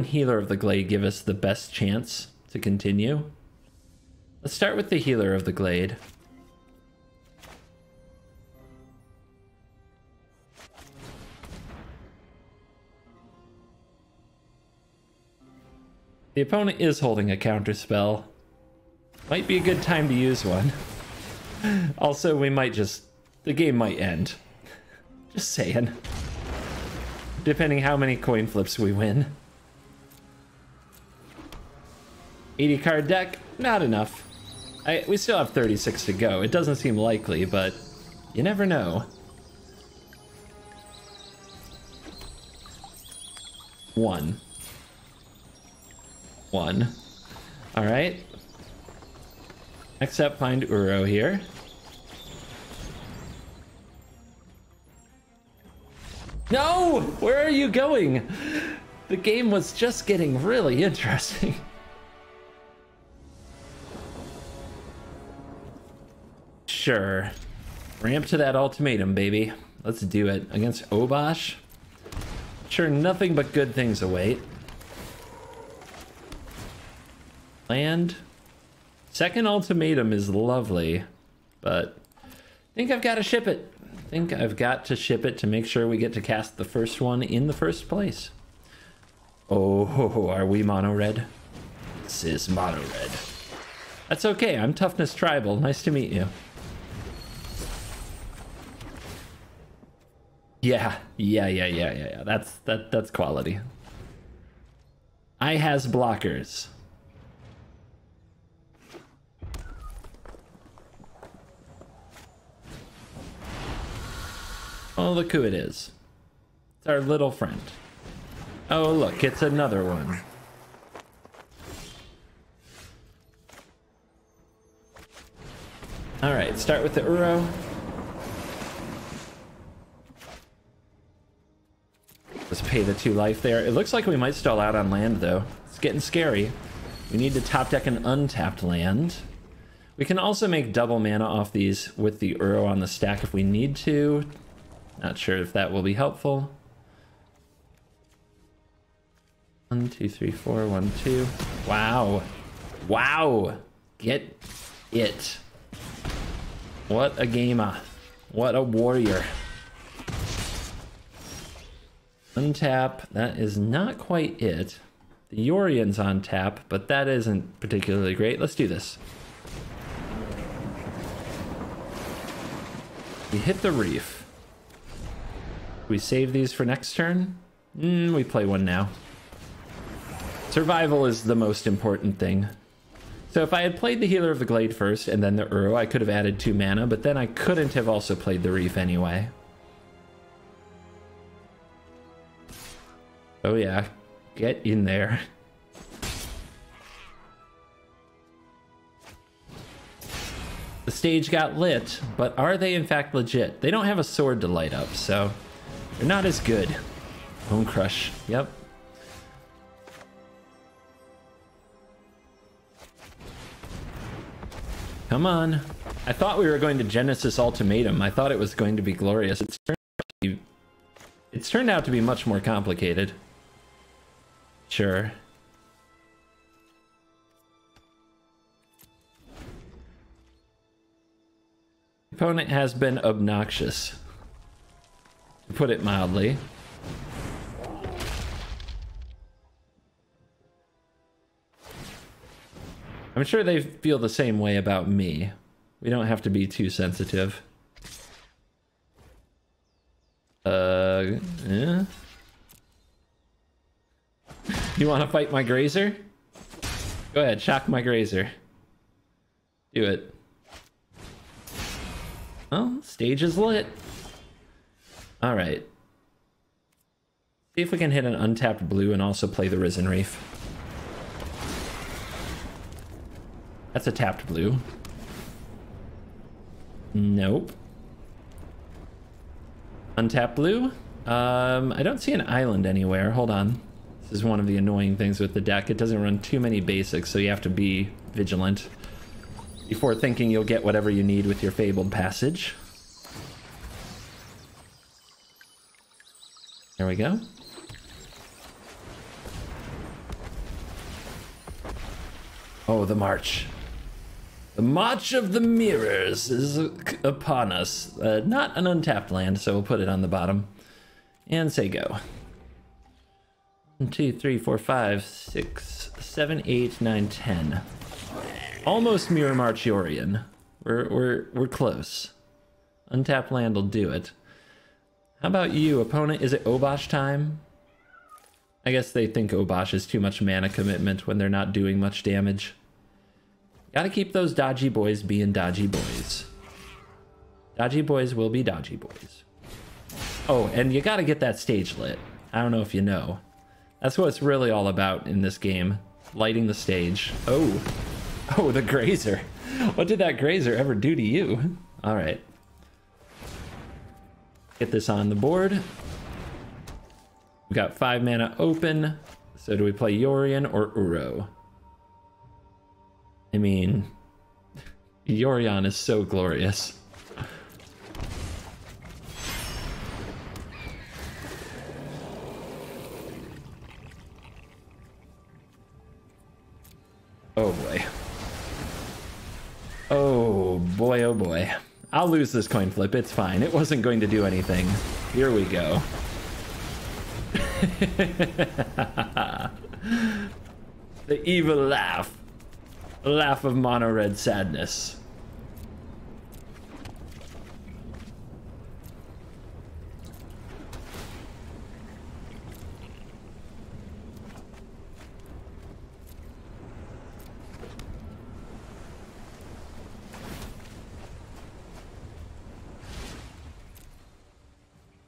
Healer of the Glade give us the best chance to continue. Let's start with the Healer of the Glade. The opponent is holding a counter spell. Might be a good time to use one. Also, we might just... the game might end. Just saying. Depending how many coin flips we win. 80 card deck, not enough. We still have 36 to go. It doesn't seem likely, but you never know. 1. All right. Next up, find Uro here. No! Where are you going? The game was just getting really interesting. Sure. Ramp to that ultimatum, baby. Let's do it. Against Obosh? Sure, nothing but good things await. Land. Second ultimatum is lovely, but I think I've got to ship it. I think I've got to ship it to make sure we get to cast the first one in the first place. Oh, are we mono red? This is mono red. That's okay, I'm Toughness Tribal. Nice to meet you. Yeah. That's quality. I has blockers. Oh, look who it is. It's our little friend. Oh, look, it's another one. All right, start with the Uro. Let's pay the 2 life there. It looks like we might stall out on land, though. It's getting scary. We need to top deck an untapped land. We can also make double mana off these with the Uro on the stack if we need to. Not sure if that will be helpful. 1, 2, 3, 4, 1, 2. Wow. Wow. Get it. What a gamer. What a warrior. Untap. That is not quite it. The Yorion's on tap, but that isn't particularly great. Let's do this. We hit the reef. We save these for next turn? We play one now. Survival is the most important thing. So if I had played the Healer of the Glade first and then the Uro, I could have added 2 mana, but then I couldn't have also played the Reef anyway. Oh yeah, get in there. The stage got lit, but are they in fact legit? They don't have a sword to light up, so they're not as good. Bone Crush, yep. Come on. I thought we were going to Genesis Ultimatum. I thought it was going to be glorious. It's turned out to be much more complicated. Sure. Opponent has been obnoxious, to put it mildly. I'm sure they feel the same way about me. We don't have to be too sensitive. Yeah. You want to fight my Grazer? Go ahead, shock my Grazer. Do it. Oh, stage is lit. All right. See if we can hit an untapped blue and also play the Risen Reef. That's a tapped blue. Nope. Untapped blue? I don't see an island anywhere. Hold on. This is one of the annoying things with the deck. It doesn't run too many basics, so you have to be vigilant before thinking you'll get whatever you need with your Fabled Passage. There we go. Oh, the march. The March of the Mirrors is upon us. Not an untapped land, so we'll put it on the bottom. And say go. 1, 2, 3, 4, 5, 6, 7, 8, 9, 10. Almost Mirror March Yorion. We're close. Untapped land will do it. How about you, opponent? Is it Obosh time? I guess they think Obosh is too much mana commitment when they're not doing much damage. Gotta keep those dodgy boys being dodgy boys. Dodgy boys will be dodgy boys. Oh, and you gotta get that stage lit. I don't know if you know. That's what it's really all about in this game. Lighting the stage. Oh. Oh, the Grazer. What did that Grazer ever do to you? Alright. Get this on the board. We got 5 mana open. So do we play Yorion or Uro? I mean, Yorion is so glorious. Oh boy. Oh boy, oh boy. I'll lose this coin flip, it's fine. It wasn't going to do anything. Here we go. The evil laugh. A laugh of mono red sadness.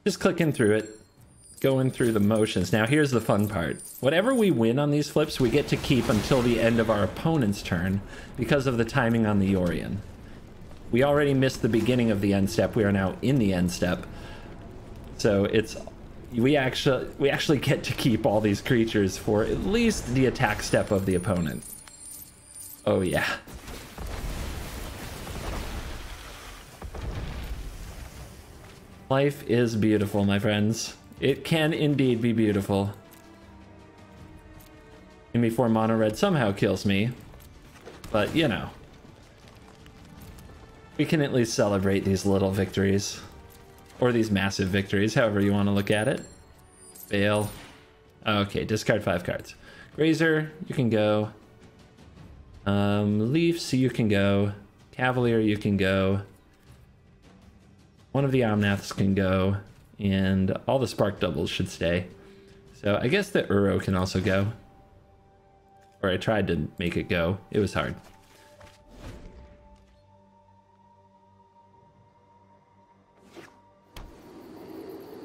Just clicking through it, going through the motions. Now here's the fun part. Whatever we win on these flips, we get to keep until the end of our opponent's turn because of the timing on the Yorion. We already missed the beginning of the end step. We are now in the end step. So it's we actually get to keep all these creatures for at least the attack step of the opponent. Oh yeah. Life is beautiful, my friends. It can indeed be beautiful. And before mono red somehow kills me. But, you know. We can at least celebrate these little victories. Or these massive victories, however you want to look at it. Fail. Okay, discard 5 cards. Grazer, you can go. Leafs, you can go. Cavalier, you can go. One of the Omnaths can go, and all the Spark doubles should stay. So I guess the Uro can also go. Or I tried to make it go. It was hard.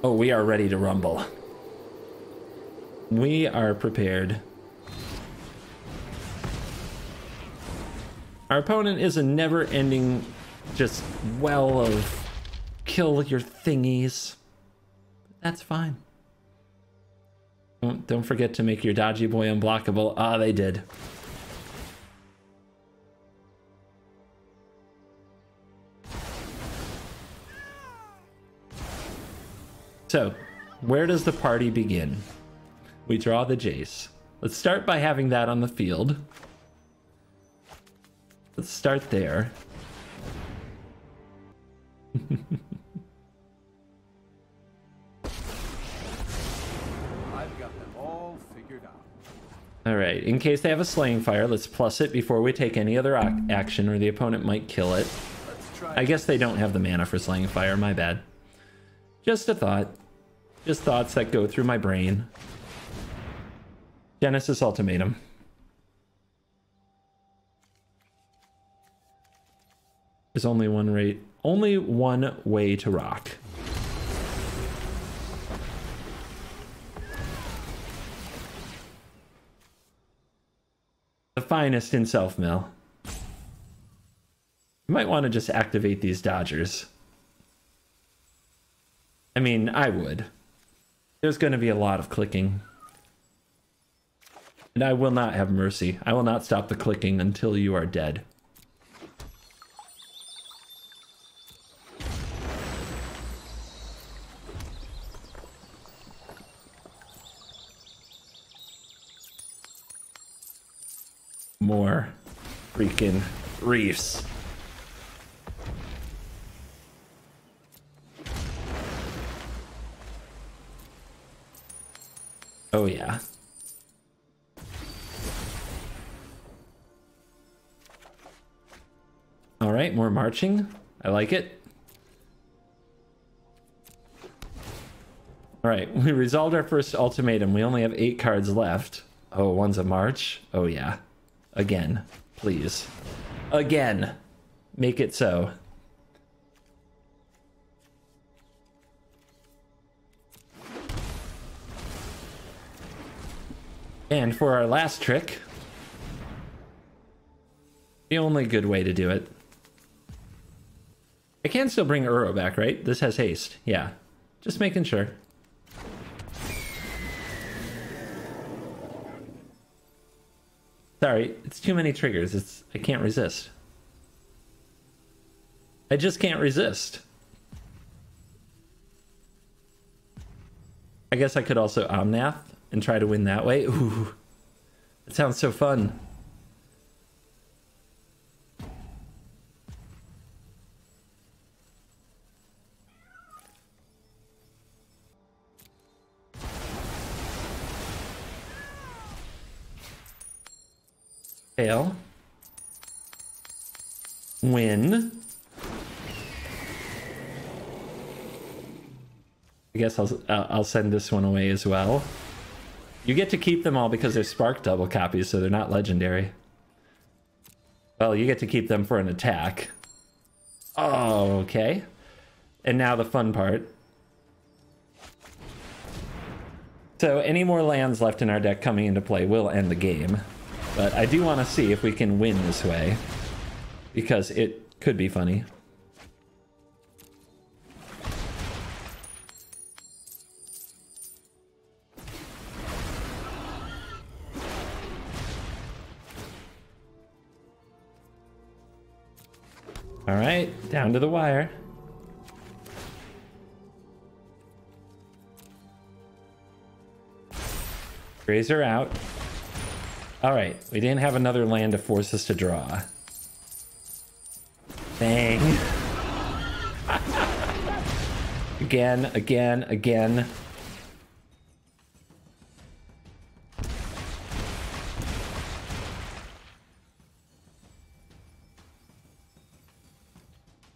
Oh, we are ready to rumble. We are prepared. Our opponent is a never-ending just well of kill your thingies. That's fine. Don't forget to make your dodgy boy unblockable. Ah, they did. So, where does the party begin? We draw the Jace. Let's start by having that on the field. Let's start there. I've got them all figured out. Alright, in case they have a Slaying Fire, let's plus it before we take any other action or the opponent might kill it. I guess they don't have the mana for Slaying Fire, my bad. Just a thought. Just thoughts that go through my brain. Genesis Ultimatum. There's only one way to rock. The finest in self-mill. You might want to just activate these dodgers. I mean, I would. There's going to be a lot of clicking. And I will not have mercy. I will not stop the clicking until you are dead. More freaking reefs. Oh yeah. All right, more marching. I like it. All right, we resolved our first ultimatum. We only have 8 cards left. Oh, one's a march. Oh yeah. Again, please. Again. Make it so. And for our last trick, the only good way to do it. I can still bring Uro back, right? This has haste. Yeah. Just making sure. Sorry, it's too many triggers. I can't resist. I just can't resist. I guess I could also Omnath and try to win that way. Ooh, that sounds so fun. Fail. Win. I guess I'll send this one away as well. You get to keep them all because they're Spark double copies, so they're not legendary. Well, you get to keep them for an attack. Oh, okay. And now the fun part. So any more lands left in our deck coming into play will end the game. But I do want to see if we can win this way, because it could be funny. All right, down to the wire. Grazer out. All right, we didn't have another land to force us to draw. Dang. Again.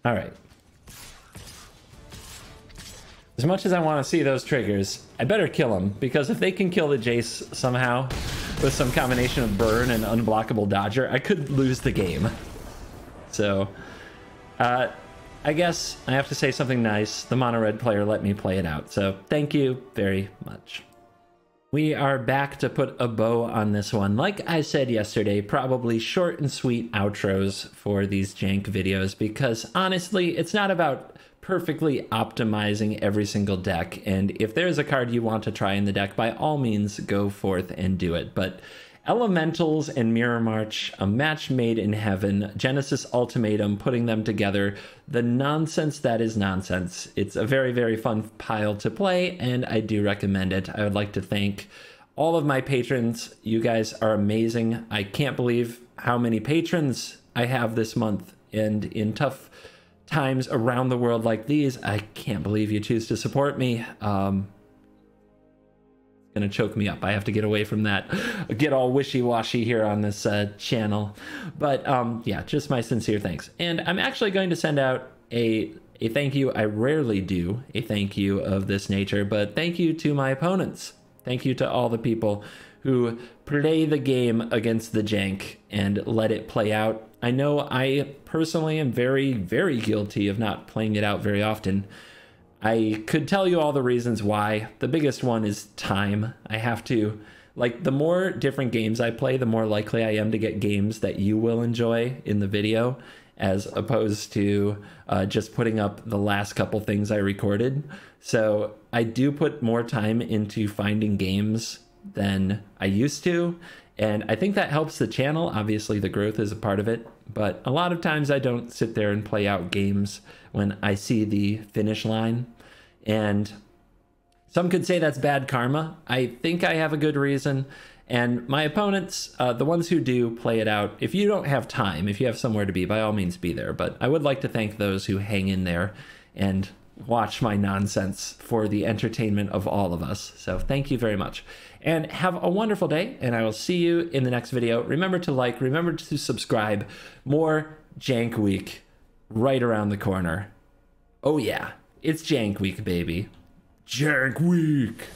All right. As much as I want to see those triggers, I better kill them, because if they can kill the Jace somehow with some combination of burn and unblockable dodger, I could lose the game. So, I guess I have to say something nice. The mono red player let me play it out, so thank you very much. We are back to put a bow on this one. Like I said yesterday, probably short and sweet outros for these Jank videos, because honestly, it's not about perfectly optimizing every single deck, and if there's a card you want to try in the deck, by all means go forth and do it. But Elementals and Mirror March, a match made in heaven, Genesis Ultimatum, putting them together, the nonsense that is nonsense. It's a very, very fun pile to play, and I do recommend it. I would like to thank all of my patrons. You guys are amazing. I can't believe how many patrons I have this month, and in tough times around the world like these, I can't believe you choose to support me. Gonna choke me up. I have to get away from that, get all wishy-washy here on this channel. But yeah, just my sincere thanks. And I'm actually going to send out a thank you. I rarely do a thank you of this nature, but thank you to my opponents. Thank you to all the people who play the game against the Jank and let it play out. I know I personally am very, very guilty of not playing it out very often. I could tell you all the reasons why. The biggest one is time. I have to, like, the more different games I play, the more likely I am to get games that you will enjoy in the video, as opposed to just putting up the last couple things I recorded. So I do put more time into finding games than I used to, and I think that helps the channel. Obviously, the growth is a part of it, but a lot of times I don't sit there and play out games when I see the finish line. And some could say that's bad karma. I think I have a good reason. And my opponents, the ones who do play it out, if you don't have time, if you have somewhere to be, by all means be there. But I would like to thank those who hang in there and watch my nonsense for the entertainment of all of us. So thank you very much. And have a wonderful day, and I will see you in the next video. Remember to like, remember to subscribe. More Jank Week right around the corner. Oh yeah, it's Jank Week, baby. Jank Week!